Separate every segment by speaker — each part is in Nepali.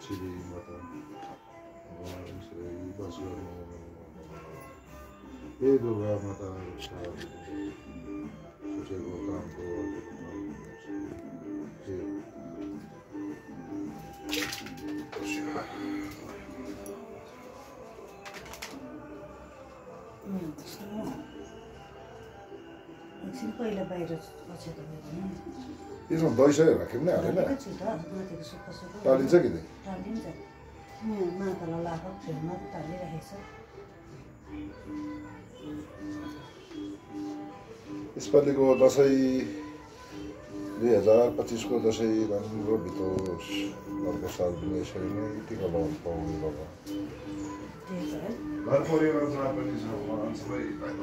Speaker 1: छिरी माता बस गर्नु हे दुर्गा माता सोचेको कामको
Speaker 2: पहिला बाहिर
Speaker 1: यसमा दही सही राख्यो नि हालेन टालिन्छ कि
Speaker 2: टालिन्छ मातालाई लगाएको फ्रेममा टालिराखेको छ
Speaker 1: यसपालिको दसैँ 2025 को दसैँ राम्रो बितोस् अर्को साल पनि यसरी नै टिका लगाउनु पाउने बाबा घर परिवार जहाँ पनि छ उहाँ सबैलाई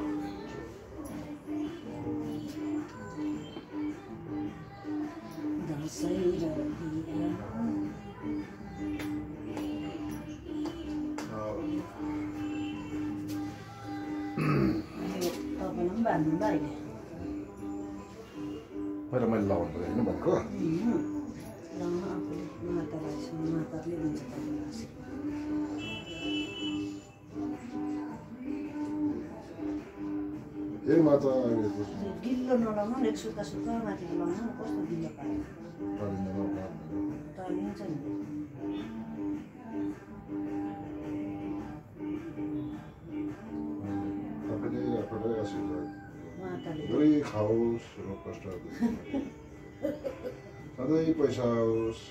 Speaker 1: पहिला मैले लगाउनु पऱ्यो होइन भनेको ए माता
Speaker 2: गिल्लो नलाउनु एक सुक्खा सुक्खा माथि लगाउनु कस्तो गिल्लो पायो टालिन्छ नि
Speaker 1: तपाईँले आफूलाई आशीर्वाद धेरै खाओस् रोग कष्ट सधैँ पैसा आओस्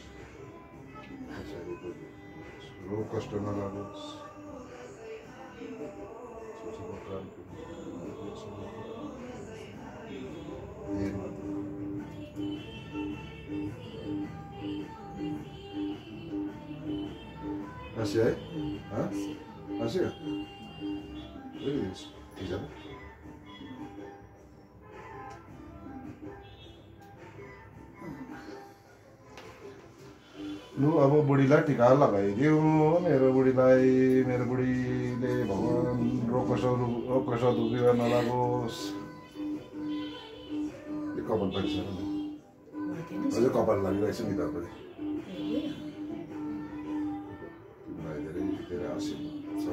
Speaker 1: रोग कष्ट नलागोस् Así है हाँ así है ठीक है लु अब बुढीलाई टिका लगाइदियो मेरो बुढीले भगवान् रोग कष्ट दुःख नलागोस् यो कपाल पाइसक्यो अझै कपाल लागिरहेको छ नि तपाईँले धेरै आशीर्वाद छ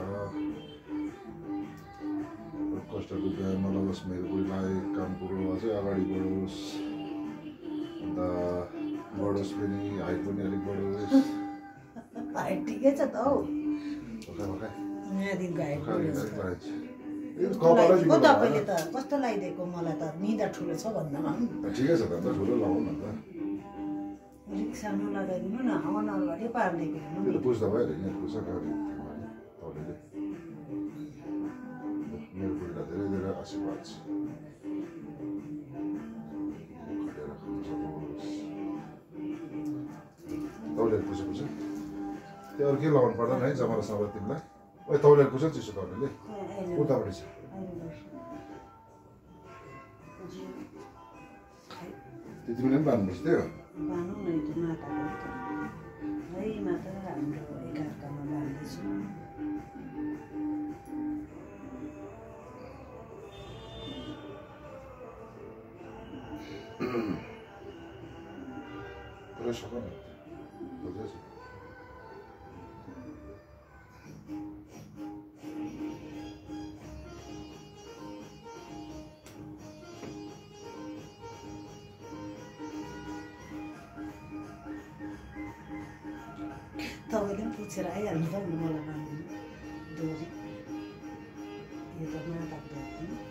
Speaker 1: रोग कष्ट दुःख नलागोस् मेरो बुढीलाई काम कुरो अझै अगाडि बढोस् अन्त बढोस् पनि हाइट पनि अलिक बढोस्
Speaker 2: हाइट ठिकै छ त हौ तपाईँले त कस्तो लगाइदिएको मलाई त निदा ठुलो छ भन्दामा
Speaker 1: ठिकै छ त ठुलो लगाउनु न त
Speaker 2: अलिक सानो लगाइदिनु न हावा नअगाडि पारिदिएको
Speaker 1: त्यो त बुझ्दा भयो नि बुझ्छ तपाईँले मेरो बुढीलाई धेरै धेरै आशीर्वाद छ तौलेर पुछ त्यो अरू के लगाउनु पर्दैन है जमारा सबै तिमीलाई ओ तौलेर पुछ चिसो तौलेले उतापट्टि छ त्यो तिमीले पनि बान्नुपर्छ त्यो
Speaker 2: बानौँ न त्यो माताको है माता हाम्रो एकार्कामा बान्दैछु
Speaker 1: पुरै सघाउ न बुझ्दैछ
Speaker 2: तपाईँले पनि पुछेर आइहाल्नु त मलाई बाँधिनु डोरी यो त माताको डोरी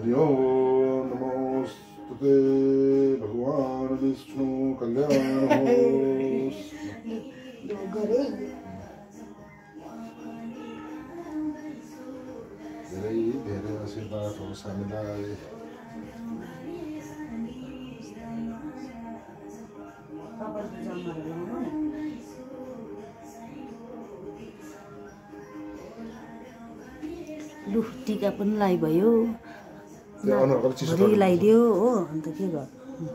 Speaker 2: हरि ओम नमोस्तुते भगवान विष्णु कल्याण होस्
Speaker 1: धेरै धेरै आशीर्वाद होस् हामीलाई।
Speaker 2: तपाईँको जन्महरू लाउनु न। लु टिका पनि लगाइभयो,
Speaker 1: त्यो अनुहारको चिसो
Speaker 2: भरि लगाइदियो हो, अन्त के गर्नु।